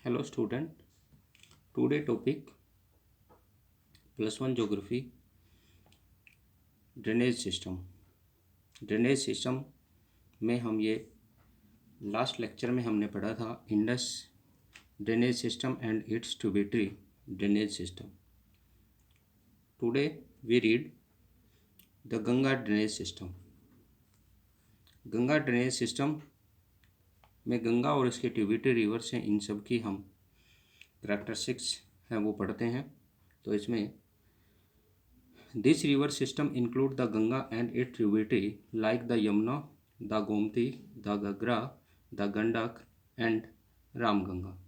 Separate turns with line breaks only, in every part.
Hello student, today topic +1 geography drainage system. Drainage system में हम ये लास्ट लेक्चर में हमने पढ़ा था Indus drainage system and its tributary drainage system. Today we read the Ganga drainage system. Ganga drainage system में गंगा और इसके ट्रिब्यूटरी रिवर्स हैं, इन सब की हम करैक्टरिस्टिक्स हैं वो पढ़ते हैं। तो इसमें this river system include the Ganga and it tributary like the Yamuna, the Gomti, the Ghaghara, the Gandak and Ramganga.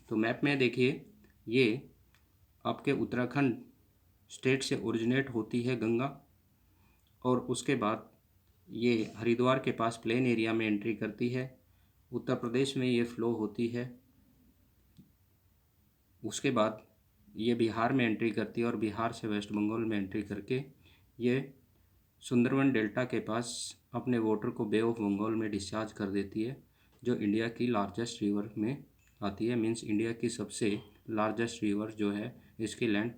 तो मैप में देखिए, ये आपके उत्तराखंड स्टेट से ओरिजिनेट होती है गंगा, और उसके बाद ये हरिद्वार के पास प्लेन एरिया में एंट्री करती है। उत्तर प्रदेश में ये फ्लो होती है। उसके बाद ये बिहार में एंट्री करती है और बिहार से वेस्ट बंगाल में एंट्री करके ये सुंदरवन डेल्टा के पास अपने वाटर को बे ऑफ बंगाल में डिस्चार्ज कर देती है, जो इंडिया की लार्जेस्ट रिवर में आती है। मींस इंडिया की सबसे लार्जेस्ट रिवर जो है, इसकी लेंथ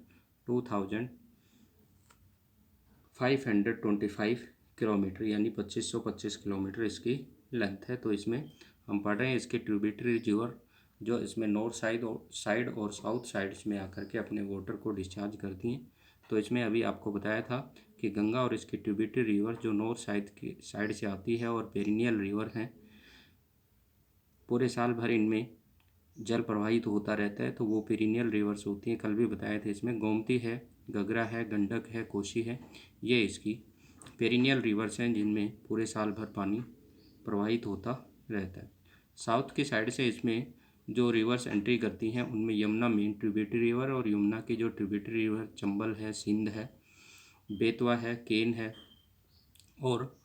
2525 किलोमीटर यानी 2525 किलोमीटर इसकी लेंथ है। तो इसमें हम पढ़ रहे हैं इसके ट्रिब्यूटरी रिवर जो इसमें नॉर्थ साइड और साउथ साइड्स में आकर के अपने वाटर को डिस्चार्ज करती हैं। तो इसमें अभी आपको बताया था कि गंगा और इसकी ट्रिब्यूटरी रिवर जो नॉर्थ साइड से आती है और पेरिनियल रिवर हैं, पूरे साल भर इनमें जल प्रवाहित होता रहता है, तो वो पेरिनियल रिवर्स होती हैं। कल भी बताए थे, इसमें गोमती है, घग्गरा है, गंडक है, कोसी है, ये इसकी पेरिनियल रिवर्स हैं जिनमें पूरे साल भर पानी प्रवाहित होता रहता है। साउथ की साइड से इसमें जो रिवर्स एंट्री करती हैं उनमें यमुना मेन ट्रिब्यूटरी रिवर, और यमुना की जो ट्रिब्यूटरी रिवर चंबल है, सिंध है, बेतवा है, केन है, और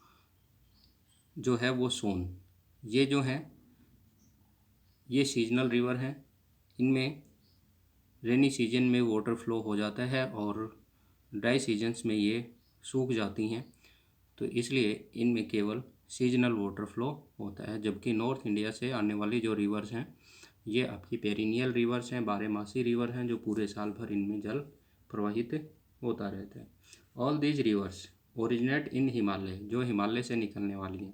जो है वो सोन। ये जो हैं ये सीजनल रिवर हैं। इनमें रेनी सीजन में वाटर फ्लो हो जाता है और ड्राई सीजन्स में ये सूख जाती हैं, तो इसलिए इनमें केवल सीजनल वाटर फ्लो होता है। जबकि नॉर्थ इंडिया से आने वाली जो रिवर्स हैं ये आपकी पेरिनियल रिवर्स हैं, बारहमासी रिवर हैं, जो पूरे साल भर इनमें जल प्रवाहित होता रहता है। All these rivers originate in Himalaya, जो हिमालय से निकलने वाली हैं,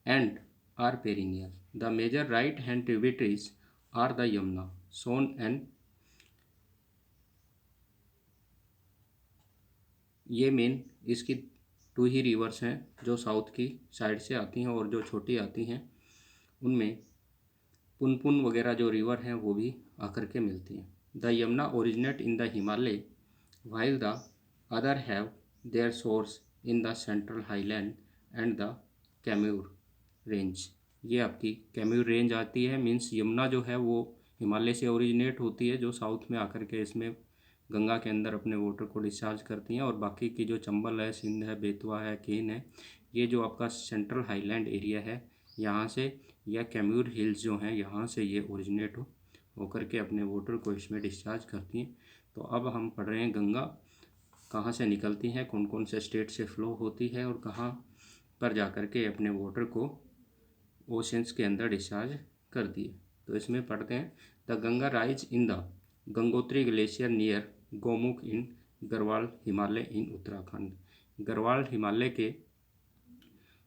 and are perennial. The major right hand tributaries are the Yamuna, Son and, ये मेन इसकी टू ही रिवर्स हैं जो साउथ की साइड से आती हैं, और जो छोटी आती हैं उनमें पुनपुन वगैरह जो रिवर हैं वो भी आकर के मिलती हैं। The Yamuna originate in the Himalaya while the other have their source in the central highland and the Kaimur range. ये आपकी कैम्यूर रेंज आती है, मीन्स यमुना जो है वो हिमालय से ओरिजिनेट होती है, जो साउथ में आकर के इसमें गंगा के अंदर अपने वाटर को डिस्चार्ज करती हैं, और बाकी की जो चंबल है, सिंध है, बेतवा है, केन है, ये जो आपका सेंट्रल हाईलैंड एरिया है यहाँ से, या कैम्यूर हिल्स जो हैं यहाँ से ये ओरिजिनेट होकर के अपने वाटर को इसमें डिस्चार्ज करती हैं। तो अब हम पढ़ रहे हैं गंगा कहाँ से निकलती हैं, कौन कौन से स्टेट से फ्लो होती है, और कहाँ पर जाकर के अपने वाटर को ओशंस के अंदर डिस्चार्ज करती है। तो इसमें पढ़ते हैं, the Ganga rise in the Gangotri glacier near Gomukh in Garhwal Himalaya in Uttarakhand. Garhwal Himalaya के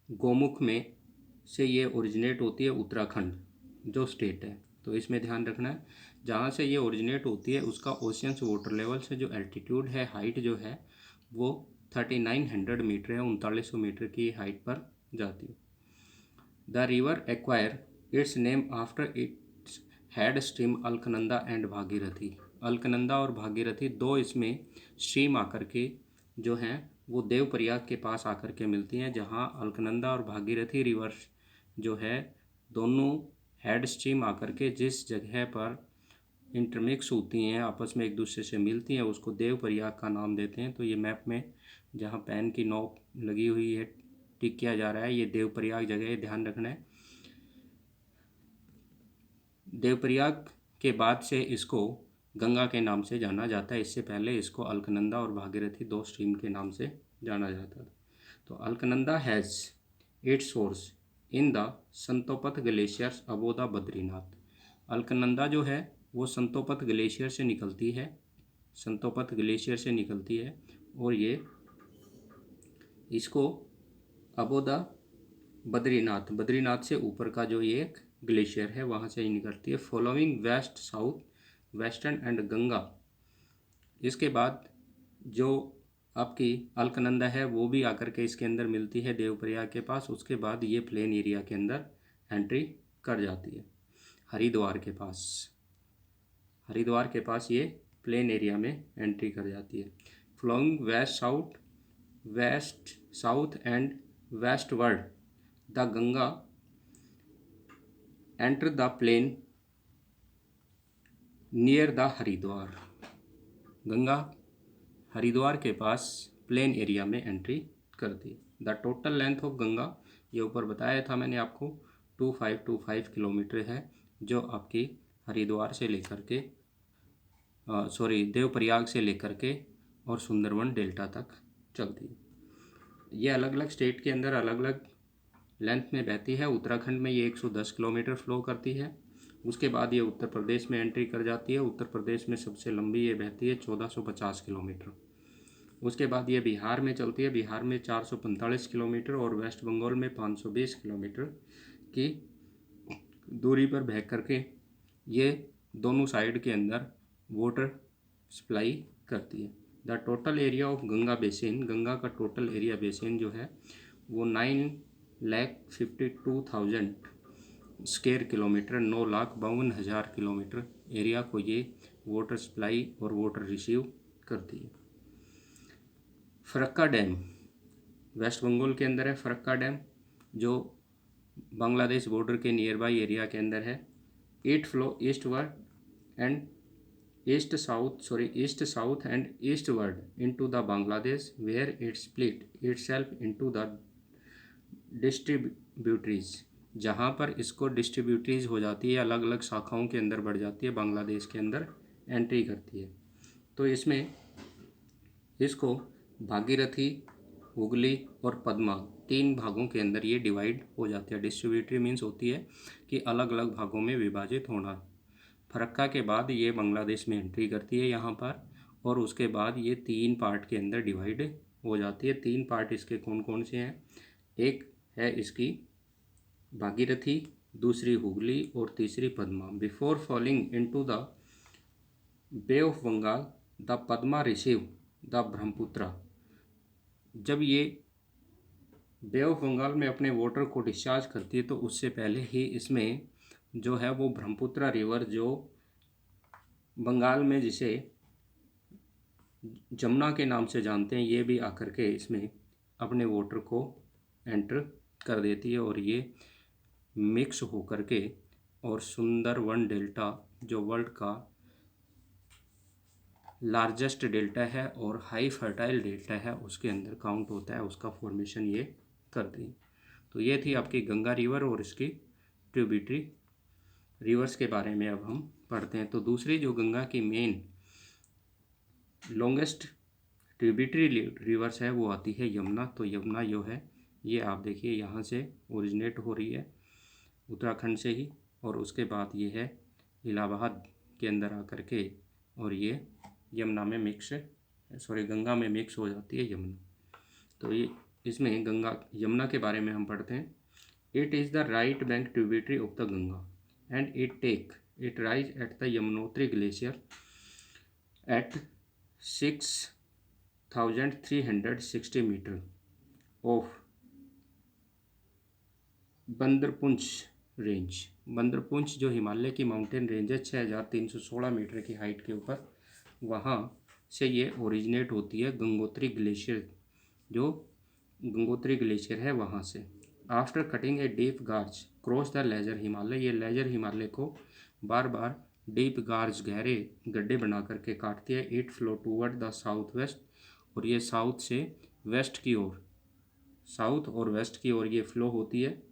गोमुख में से ये ओरिजिनेट होती है, उत्तराखंड जो स्टेट है। तो इसमें ध्यान रखना है, जहाँ से ये ओरिजिनेट होती है उसका ओशियंस वाटर लेवल से जो एल्टीट्यूड है, हाइट जो है वो 3900 मीटर है, 3900 मीटर की हाइट पर जाती है। The river acquire it's name after its head stream Alaknanda and Bhagirathi. Alaknanda और भागीरथी दो इसमें स्ट्रीम आकर के जो हैं वो देवप्रयाग के पास आकर के मिलती हैं, जहाँ अलकनंदा और भागीरथी रिवर्स जो है दोनों हेड स्ट्रीम आकर के जिस जगह पर इंटरमिक्स होती हैं, आपस में एक दूसरे से मिलती हैं, उसको देवप्रयाग का नाम देते हैं। तो ये मैप में जहाँ पेन की नोक लगी हुई है, टिक किया जा रहा है, ये देवप्रयाग जगह है, ध्यान रखना है। देवप्रयाग के बाद से इसको गंगा के नाम से जाना जाता है, इससे पहले इसको अलकनंदा और भागीरथी दो स्ट्रीम के नाम से जाना जाता था। तो Alaknanda has its source in the Satopanth glaciers above the Badrinath. Alaknanda जो है वो संतोपत ग्लेशियर से निकलती है, संतोपत ग्लेशियर से निकलती है और ये इसको अबोदा बद्रीनाथ, बद्रीनाथ से ऊपर का जो ये एक ग्लेशियर है वहाँ से ही निकलती है। Following west south western and Ganga, इसके बाद जो आपकी अलकनंदा है वो भी आकर के इसके अंदर मिलती है देवप्रयाग के पास। उसके बाद ये प्लेन एरिया के अंदर एंट्री कर जाती है हरिद्वार के पास, हरिद्वार के पास ये प्लेन एरिया में एंट्री कर जाती है। Flowing west south and westward the Ganga enter the plain near the Haridwar, Ganga Haridwar के पास प्लेन एरिया में एंट्री करती है। The total length of Ganga, ये ऊपर बताया था मैंने आपको, 2525 किलोमीटर है, जो आपकी हरिद्वार से लेकर के देवप्रयाग से लेकर के और सुंदरवन डेल्टा तक चलती है। ये अलग अलग स्टेट के अंदर अलग अलग लेंथ में बहती है। उत्तराखंड में ये 110 किलोमीटर फ्लो करती है। उसके बाद ये उत्तर प्रदेश में एंट्री कर जाती है। उत्तर प्रदेश में सबसे लंबी ये बहती है 1450 किलोमीटर। उसके बाद ये बिहार में चलती है, बिहार में 445 किलोमीटर और वेस्ट बंगाल में 520 किलोमीटर की दूरी पर बह करके ये दोनों साइड के अंदर वाटर सप्लाई करती है। The total area of Ganga basin, Ganga का टोटल एरिया बेसिन जो है वो 9,52,000 स्क्वायर किलोमीटर, 9,52,000 किलोमीटर एरिया को ये वाटर सप्लाई और वाटर रिसीव करती है। फरक्का डैम वेस्ट बंगाल के अंदर है। फरक्का डैम जो बांग्लादेश बॉर्डर के नियर बाई एरिया के अंदर है। It flow eastward and east south and eastward into the Bangladesh where it split itself into the distributaries, जहाँ पर इसको डिस्ट्रीब्यूटरीज हो जाती है, अलग अलग शाखाओं के अंदर बढ़ जाती है, बांग्लादेश के अंदर एंट्री करती है। तो इसमें इसको भागीरथी, हुगली और पद्मा 3 भागों के अंदर ये डिवाइड हो जाती है। डिस्ट्रीब्यूटरी मीन्स होती है कि अलग अलग भागों में विभाजित होना। फरक्का के बाद ये बांग्लादेश में एंट्री करती है यहाँ पर, और उसके बाद ये 3 पार्ट के अंदर डिवाइड हो जाती है। 3 पार्ट इसके कौन कौन से हैं? एक है इसकी भागीरथी, दूसरी हुगली और तीसरी Padma. Before falling into the bay of Bengal the Padma receive the Brahmaputra, जब ये बे ऑफ बंगाल में अपने वाटर को डिस्चार्ज करती है तो उससे पहले ही इसमें जो है वो ब्रह्मपुत्र रिवर, जो बंगाल में जिसे जमुना के नाम से जानते हैं, ये भी आकर के इसमें अपने वाटर को एंटर कर देती है और ये मिक्स होकर के और सुंदरवन डेल्टा जो वर्ल्ड का लार्जेस्ट डेल्टा है और हाई फर्टाइल डेल्टा है उसके अंदर काउंट होता है, उसका फॉर्मेशन ये करती है। तो ये थी आपकी गंगा रिवर और इसकी ट्रिब्यूटरी रिवर्स के बारे में अब हम पढ़ते हैं। तो दूसरी जो गंगा की मेन लॉन्गेस्ट ट्रिब्यूटरी रिवर्स है वो आती है यमुना। तो यमुना जो है ये आप देखिए यहाँ से ओरिजिनेट हो रही है उत्तराखंड से ही, और उसके बाद ये है इलाहाबाद के अंदर आकर के और ये यमुना में गंगा में मिक्स हो जाती है यमुना। तो ये इसमें गंगा यमुना के बारे में हम पढ़ते हैं। It is the right bank tributary of the Ganga and it rise at the Yamunotri glacier at 6,360 metre of Bandarpunch range. Bandarpunch जो हिमालय की माउंटेन रेंज है 6,316 मीटर की हाइट के ऊपर, वहाँ से ये ओरिजिनेट होती है गंगोत्री ग्लेशियर, जो गंगोत्री ग्लेशियर है वहाँ से। After cutting a deep gorge cross the lesser Himalaya, ये लेजर हिमालय को बार बार डीप गार्ज गहरे गड्ढे बना करके काटती है। It flow toward the south waste, और ये साउथ से वेस्ट की ओर, साउथ और वेस्ट की ओर ये फ्लो होती है।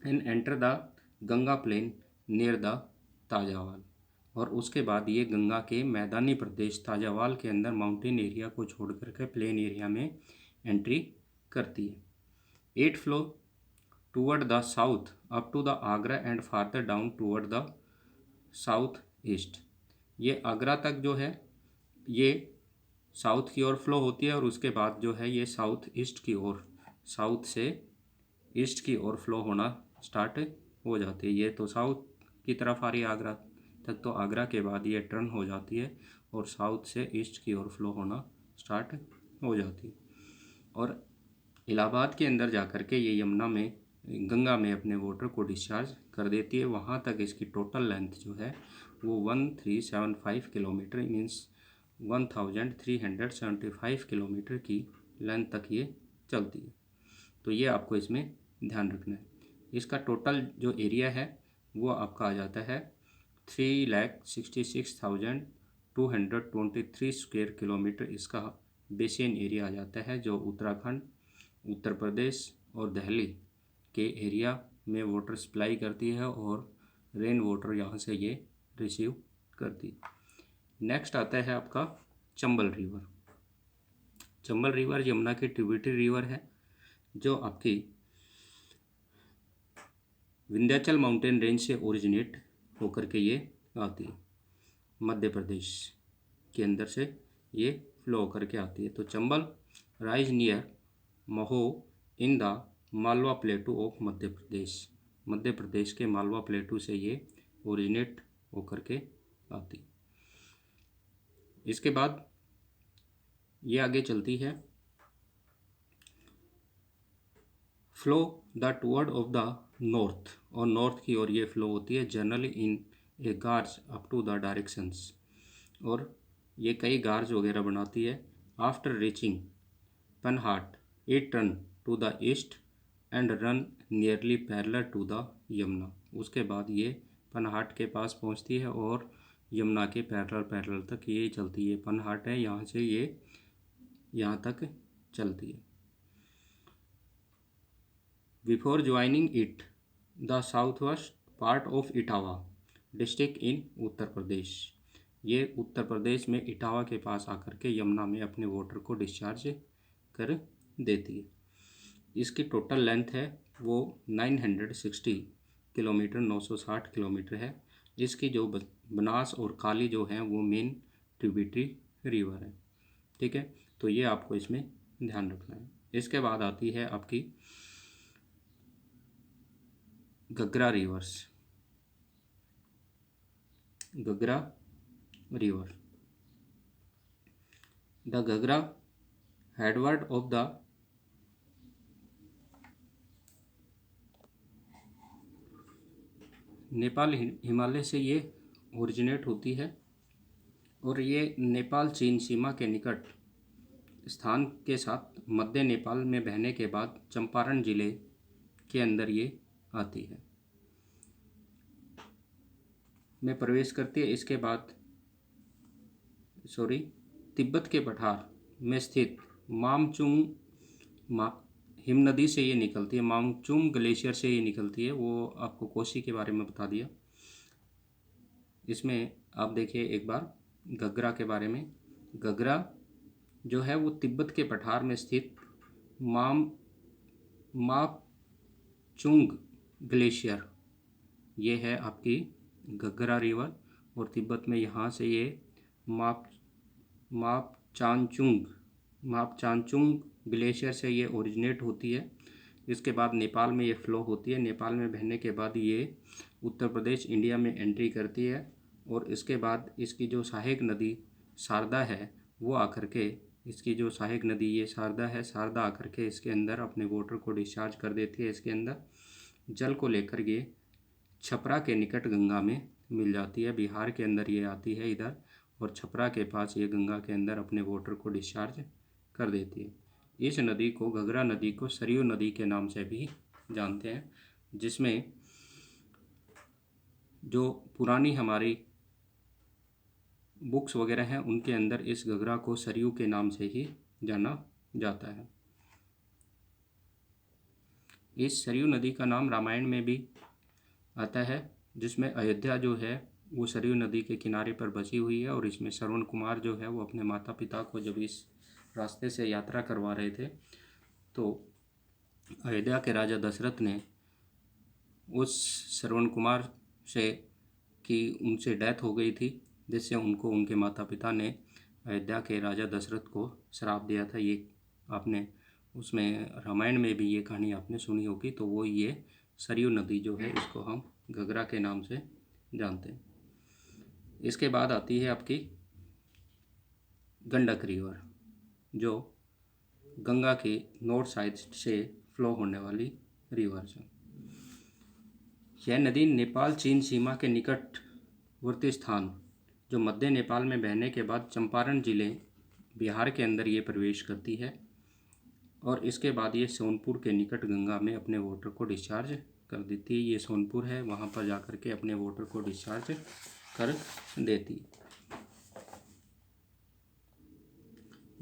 And enter the Ganga plain near the Tajewala, और उसके बाद ये गंगा के मैदानी प्रदेश ताजावाल के अंदर माउंटेन एरिया को छोड़ करके प्लेन एरिया में एंट्री करती है। It flow toward the south up to the Agra and farther down toward the south east. ये आगरा तक जो है ये साउथ की ओर फ्लो होती है और उसके बाद जो है ये साउथ ईस्ट की ओर, साउथ से ईस्ट की ओर फ्लो होना स्टार्ट हो जाती है। ये तो साउथ की तरफ आ रही है आगरा तक, तो आगरा के बाद ये टर्न हो जाती है और साउथ से ईस्ट की ओर फ्लो होना स्टार्ट हो जाती है और इलाहाबाद के अंदर जा कर के ये यमुना में, गंगा में अपने वाटर को डिस्चार्ज कर देती है। वहाँ तक इसकी टोटल लेंथ जो है वो 1375 किलोमीटर, मीन्स 1375 किलोमीटर की लेंथ तक ये चलती है। तो ये आपको इसमें ध्यान रखना है। इसका टोटल जो एरिया है वो आपका आ जाता है 3,66,223 स्क्वायर किलोमीटर। इसका बेसिन एरिया आ जाता है, जो उत्तराखंड, उत्तर प्रदेश और दिल्ली के एरिया में वाटर सप्लाई करती है और रेन वाटर यहाँ से ये रिसीव करती है। नेक्स्ट आता है आपका चंबल रिवर। चंबल रिवर यमुना की ट्रिब्यूटरी रिवर है, जो आपकी विंध्याचल माउंटेन रेंज से ओरिजिनेट होकर के ये आती है, मध्य प्रदेश के अंदर से ये फ्लो होकर के आती है। तो Chambal rise near Mhow in the Malwa plateau of Madhya Pradesh. Madhya Pradesh के मालवा प्लेटू से ये ओरिजिनेट होकर के आती। इसके बाद ये आगे चलती है, flow the toward of the north, और नॉर्थ की ओर ये फ्लो होती है generally in a gorge up to the directions, और ये कई गार्ज वगैरह बनाती है। After reaching Pinahat it turn to the east and run nearly parallel to the Yamuna. उसके बाद ये पनहाट के पास पहुंचती है और यमुना के पैरेलल तक ये चलती है। पनहाट है, यहाँ से ये यहाँ तक चलती है। Before joining it the south west part of Etawah district in Uttar Pradesh. ये उत्तर प्रदेश में इटावा के पास आकर के यमुना में अपने वाटर को डिस्चार्ज कर देती है। इसकी टोटल लेंथ है वो 960 किलोमीटर, 960 किलोमीटर है। इसकी जो बनास और काली जो है वो मेन ट्रिब्यूटरी रिवर है। ठीक है, तो ये आपको इसमें ध्यान रखना है। इसके बाद आती है आपकी Ghaghara rivers. Ghaghara river, the Ghaghara headward of the Nepal Himalaya से ये ओरिजिनेट होती है और ये नेपाल चीन सीमा के निकट स्थान के साथ मध्य नेपाल में बहने के बाद चंपारण जिले के अंदर ये आती है, में प्रवेश करती है। इसके बाद तिब्बत के पठार में स्थित मामचुंग हिम नदी से ये निकलती है, मामचुंग ग्लेशियर से ये निकलती है। वो आपको कोसी के बारे में बता दिया। इसमें आप देखिए एक बार घग्गरा के बारे में। घग्गरा जो है वो तिब्बत के पठार में स्थित मापचुंग ग्लेशियर, ये है आपकी घग्गरा रिवर, और तिब्बत में यहाँ से ये मापचानचुंग ग्लेशियर से ये ओरिजिनेट होती है। इसके बाद नेपाल में ये फ्लो होती है। नेपाल में बहने के बाद ये उत्तर प्रदेश इंडिया में एंट्री करती है और इसके बाद इसकी जो सहायक नदी शारदा है वो आकर के, इसकी जो सहायक नदी ये शारदा है, शारदा आकर के इसके अंदर अपने वाटर को डिस्चार्ज कर देती है। इसके अंदर जल को लेकर ये छपरा के निकट गंगा में मिल जाती है। बिहार के अंदर ये आती है इधर, और छपरा के पास ये गंगा के अंदर अपने वाटर को डिस्चार्ज कर देती है। इस नदी को, घग्गरा नदी को, सरयू नदी के नाम से भी जानते हैं, जिसमें जो पुरानी हमारी बुक्स वगैरह हैं उनके अंदर इस घग्गरा को सरयू के नाम से ही जाना जाता है। इस सरयू नदी का नाम रामायण में भी आता है, जिसमें अयोध्या जो है वो सरयू नदी के किनारे पर बसी हुई है। और इसमें श्रवण कुमार जो है वो अपने माता पिता को जब इस रास्ते से यात्रा करवा रहे थे तो अयोध्या के राजा दशरथ ने उस श्रवण कुमार से की उनसे डेथ हो गई थी, जिससे उनको उनके माता पिता ने अयोध्या के राजा दशरथ को श्राप दिया था। ये आपने उसमें रामायण में भी ये कहानी आपने सुनी होगी। तो वो ये सरयू नदी जो है इसको हम घग्गरा के नाम से जानते हैं। इसके बाद आती है आपकी गंडक रिवर, जो गंगा के नॉर्थ साइड से फ्लो होने वाली रिवर है। यह नदी नेपाल चीन सीमा के निकटवर्ती स्थान जो मध्य नेपाल में बहने के बाद चंपारण जिले बिहार के अंदर ये प्रवेश करती है और इसके बाद ये सोनपुर के निकट गंगा में अपने वाटर को डिस्चार्ज कर देती है। ये सोनपुर है, वहाँ पर जाकर के अपने वाटर को डिस्चार्ज कर देती।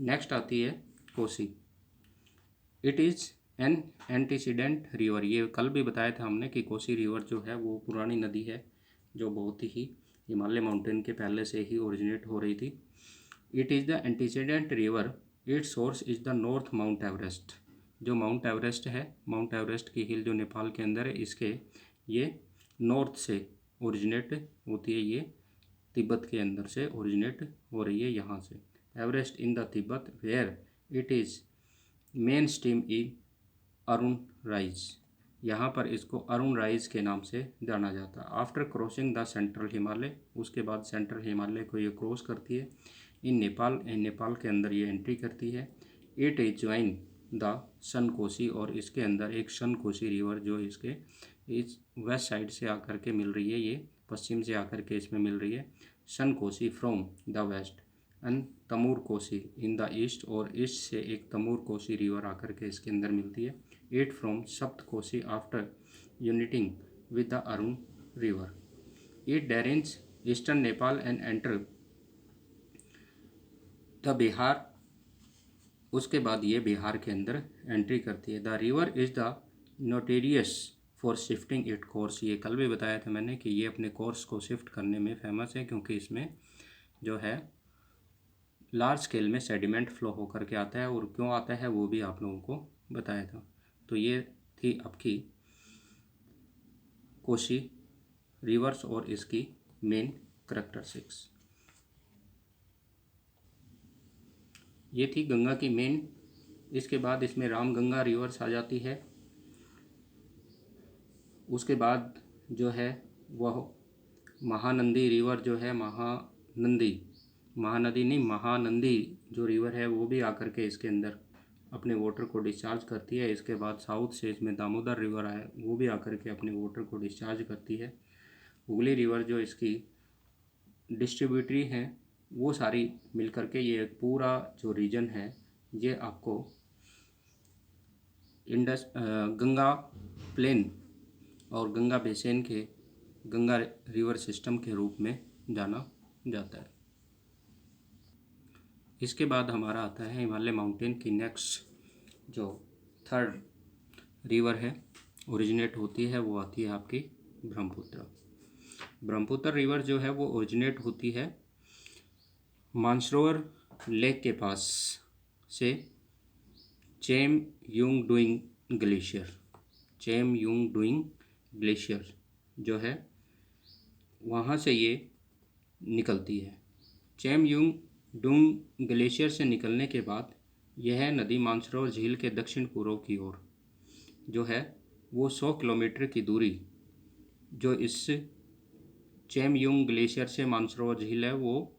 नेक्स्ट आती है Kosi. It is an antecedent river. ये कल भी बताया था हमने कि कोसी रिवर जो है वो पुरानी नदी है जो बहुत ही हिमालय माउंटेन के पहले से ही ओरिजिनेट हो रही थी। It is the antecedent river. It's source is the north mount Everest. जो माउंट एवरेस्ट है, माउंट एवरेस्ट की हिल जो नेपाल के अंदर है, इसके ये नॉर्थ से ओरिजिनेट होती है। ये तिब्बत के अंदर से ओरिजिनेट हो रही है यहाँ से। Everest in the Tibet where it is main stream in Arun rise. यहाँ पर इसको अरुण राइज के नाम से जाना जाता है। After crossing the central Himalaya, उसके बाद सेंट्रल हिमालय को ये क्रॉस करती है। इन नेपाल के अंदर ये एंट्री करती है। इट इज ज्वाइन द सन कोसी, और इसके अंदर एक सन कोसी रिवर जो इसके इस वेस्ट साइड से आकर के मिल रही है, ये पश्चिम से आकर के इसमें मिल रही है। Sun Kosi from the west and Tamur Kosi in the east, और ईस्ट से एक तमूर कोसी रिवर आकर के इसके अंदर मिलती है। इट फ्रॉम सप्त Kosi after uniting with the Arun river. It drains eastern Nepal and enter the Bihar. उसके बाद ये बिहार के अंदर एंट्री करती है। The river is the notorious for shifting it course. ये कल भी बताया था मैंने कि ये अपने कोर्स को शिफ्ट करने में फेमस है, क्योंकि इसमें जो है लार्ज स्केल में सेडिमेंट फ्लो होकर के आता है, और क्यों आता है वो भी आप लोगों को बताया था। तो ये थी आपकी कोसी रिवर्स और इसकी मेन करैक्टरिस्टिक्स। ये थी गंगा की मेन। इसके बाद इसमें रामगंगा रिवर्स आ जाती है। उसके बाद जो है वह महानंदी रिवर जो है, महानंदी जो रिवर है वो भी आकर के इसके अंदर अपने वाटर को डिस्चार्ज करती है। इसके बाद साउथ से इसमें दामोदर रिवर है, वो भी आकर के अपने वाटर को डिस्चार्ज करती है। हुगली रिवर जो इसकी डिस्ट्रीब्यूटरी हैं, वो सारी मिलकर के ये पूरा जो रीजन है ये आपको गंगा प्लेन और गंगा बेसिन के गंगा रिवर सिस्टम के रूप में जाना जाता है। इसके बाद हमारा आता है हिमालय माउंटेन की नेक्स्ट जो थर्ड रिवर है ओरिजिनेट होती है, वो आती है आपकी ब्रह्मपुत्र। ब्रह्मपुत्र रिवर जो है वो ओरिजिनेट होती है मानसरोवर लेक के पास से चेम यूंग डुइंग ग्लेशियर जो है वहाँ से ये निकलती है। चेम यूंग डुंग ग्लेशियर से निकलने के बाद यह नदी मानसरोवर झील के दक्षिण पूर्व की ओर जो है वो 100 किलोमीटर की दूरी जो इस चेम यूंग ग्लेशियर से मानसरोवर झील है वो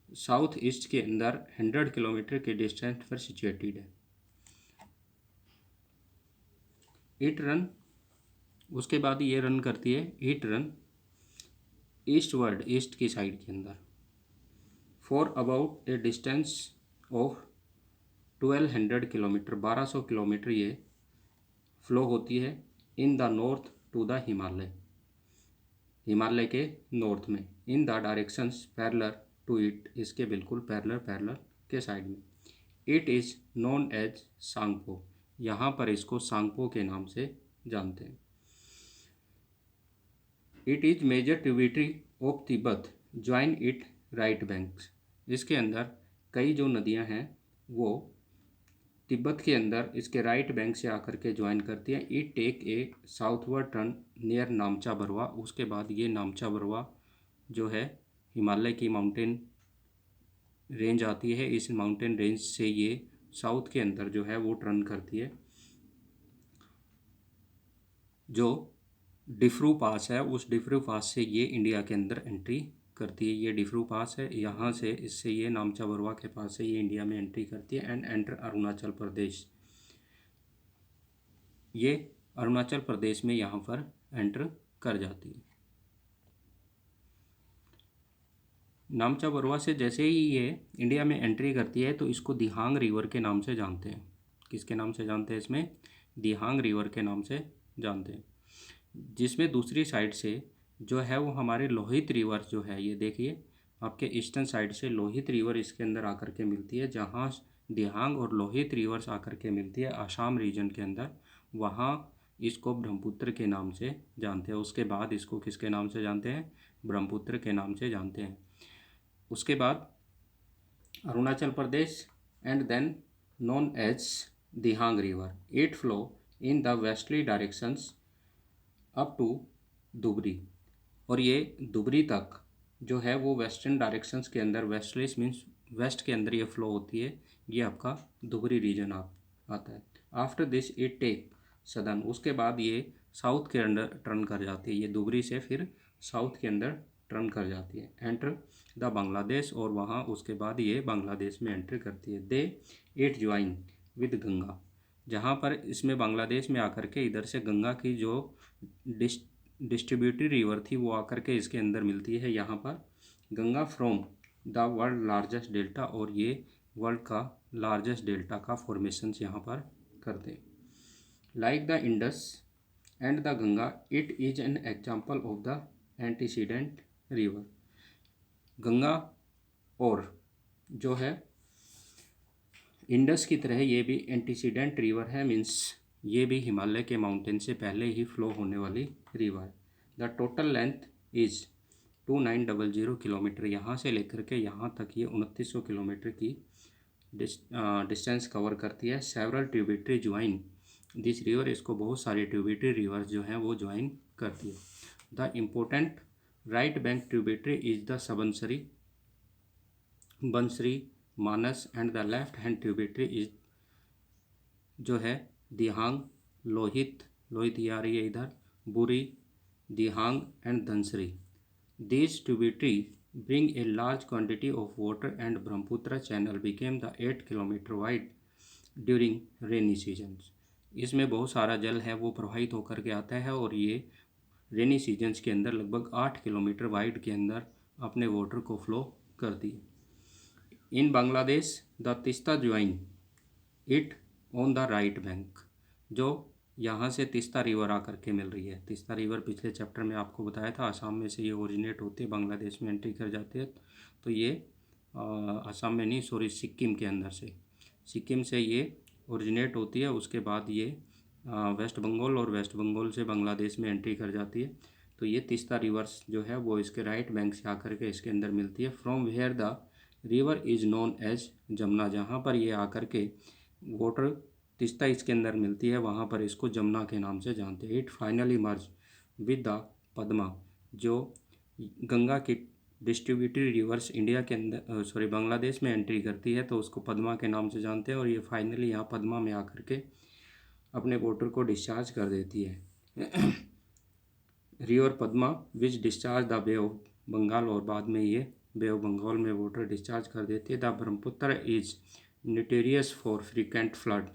साउथ ईस्ट के अंदर 100 किलोमीटर के डिस्टेंस पर सिचुएटेड है। उसके बाद ये रन करती है ईस्टवर्ड, ईस्ट की साइड के अंदर for about a distance of 1200 kilometre, 1200 kilometre ये फ्लो होती है in the north to the Himalaya के नॉर्थ में, in the directions parallel to it, इसके बिल्कुल पैरेलल के साइड में। It is known as Tsangpo, यहाँ पर इसको सांगपो के नाम से जानते हैं। It is major tributary of Tibet join it right banks. इसके अंदर कई जो नदियाँ हैं वो तिब्बत के अंदर इसके राइट बैंक से आकर के ज्वाइन करती है। It take a southward turn near Namcha Barwa. उसके बाद ये नामचा बरवा जो है हिमालय की माउंटेन रेंज आती है, इस माउंटेन रेंज से ये साउथ के अंदर जो है वो टर्न करती है। जो डिफ्रू पास है, उस डिफ्रू पास से ये इंडिया के अंदर एंट्री करती है। ये डिफ्रू पास है, यहाँ से इससे ये नामचा बरवा के पास से ये इंडिया में एंट्री करती है एंड एंटर अरुणाचल प्रदेश। ये अरुणाचल प्रदेश में यहाँ पर एंटर कर जाती है। नामचा बरवा से जैसे ही ये इंडिया में एंट्री करती है तो इसको दिहांग रिवर के नाम से जानते हैं। किसके नाम से जानते हैं? इसमें दिहांग रिवर के नाम से जानते हैं। जिसमें दूसरी साइड से जो है वो हमारे लोहित रिवर जो है, ये देखिए आपके ईस्टर्न साइड से लोहित रिवर इसके अंदर आकर के मिलती है। जहाँ दिहांग और लोहित रिवर्स आकर के मिलती है आसाम रीजन के अंदर, वहाँ इसको ब्रह्मपुत्र के नाम से जानते हैं। उसके बाद इसको किसके नाम से जानते हैं? ब्रह्मपुत्र के नाम से जानते हैं। उसके बाद Arunachal Pradesh and then known as Dihang river. It flow in the westerly directions up to Dhubri. और ये धुबरी तक जो है वो वेस्टर्न डायरेक्शंस के अंदर, वेस्टर्ली मीन्स वेस्ट के अंदर ये फ्लो होती है। ये आपका धुबरी रीजन आता है। After this it take southern. उसके बाद ये साउथ के अंदर टर्न कर जाती है। ये धुबरी से फिर साउथ के अंदर टर्न कर जाती है, एंटर द बांग्लादेश। और वहाँ उसके बाद ये बांग्लादेश में एंट्री करती है। दे इट ज्वाइन विद गंगा। जहाँ पर इसमें बांग्लादेश में आकर के इधर से गंगा की जो डिस्ट्रीब्यूटरी रिवर थी वो आकर के इसके अंदर मिलती है। यहाँ पर Ganga from the world largest delta, और ये वर्ल्ड का लार्जेस्ट डेल्टा का फॉर्मेशंस यहाँ पर करते हैं। Like the Indus and the Ganga, it is an example of the antecedent river. Ganga और जो है इंडस की तरह ये भी एंटीसीडेंट रिवर है, मीन्स ये भी हिमालय के माउंटेन से पहले ही फ्लो होने वाली रिवर है। The total length is 2900 kilometre. यहाँ से लेकर के यहाँ तक ये 2900 किलोमीटर की डिस्टेंस कवर करती है। Several tributary join this river. इसको बहुत सारी ट्रिब्यूटरी रिवर्स जो हैं वो ज्वाइन करती है। The important right bank tributary is the Subansiri, बंसरी, Manas and the left hand tributary is जो है दिहांग, लोहित ये आ रही है इधर, Burhi, Dihang and Dhansiri. These tributary bring a large quantity of water and Brahmaputra channel became the 8 kilometer wide during rainy seasons। इसमें बहुत सारा जल है वो प्रवाहित होकर के आता है और ये रेनी सीजन्स के अंदर लगभग 8 किलोमीटर वाइड के अंदर अपने वाटर को फ्लो करती है। In Bangladesh the Teesta join it on the right bank. जो यहाँ से तिस्ता रिवर आकर के मिल रही है। तिस्ता रिवर पिछले चैप्टर में आपको बताया था आसाम में से ये ओरिजिनेट होती है, बांग्लादेश में एंट्री कर जाती है। तो ये आसाम में नहीं, सॉरी, सिक्किम के अंदर से, सिक्किम से ये ओरिजिनेट होती है। उसके बाद ये वेस्ट बंगाल और वेस्ट बंगाल से बांग्लादेश में एंट्री कर जाती है। तो ये तिस्ता रिवर्स जो है वो इसके राइट बैंक से आकर के इसके अंदर मिलती है। From where the river is known as Jamuna. जहाँ पर ये आकर के वाटर तिस्ता इसके अंदर मिलती है वहाँ पर इसको जमुना के नाम से जानते हैं। It finally merge with the Padma. जो गंगा की डिस्ट्रीब्यूटरी रिवर्स इंडिया के अंदर, सॉरी, बांग्लादेश में एंट्री करती है तो उसको पद्मा के नाम से जानते हैं। और ये फाइनली यहाँ पद्मा में आकर के अपने वाटर को डिस्चार्ज कर देती है। River Padma which discharge the bay of Bengal. और बाद में ये बे ऑफ बंगाल में वाटर डिस्चार्ज कर देती है। The Brahmaputra is notorious for frequent flood.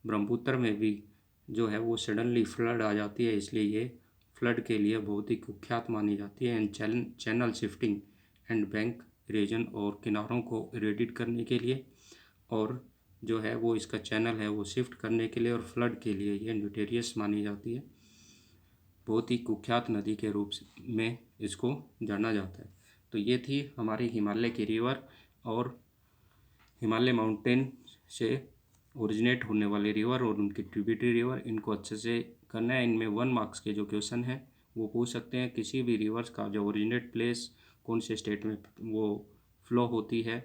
Brahmaputra में भी जो है वो सडनली फ्लड आ जाती है, इसलिए ये फ्लड के लिए बहुत ही कुख्यात मानी जाती है। And channel shifting and bank region, और किनारों को इरेडिट करने के लिए और जो है वो इसका चैनल है वो शिफ्ट करने के लिए और फ्लड के लिए ये नोटेरियस मानी जाती है। बहुत ही कुख्यात नदी के रूप में इसको जाना जाता है। तो ये थी हमारी हिमालय की रिवर और हिमालय माउंटेन से ओरिजिनेट होने वाले रिवर और उनकी ट्रिब्यूटरी रिवर। इनको अच्छे से करना है। इनमें 1 मार्क्स के जो क्वेश्चन हैं वो पूछ सकते हैं। किसी भी रिवर्स का जो ओरिजिनेट प्लेस कौन से स्टेट में वो फ्लो होती है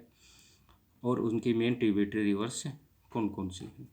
और उनकी मेन ट्रिब्यूटरी रिवर्स कौन कौन सी हैं।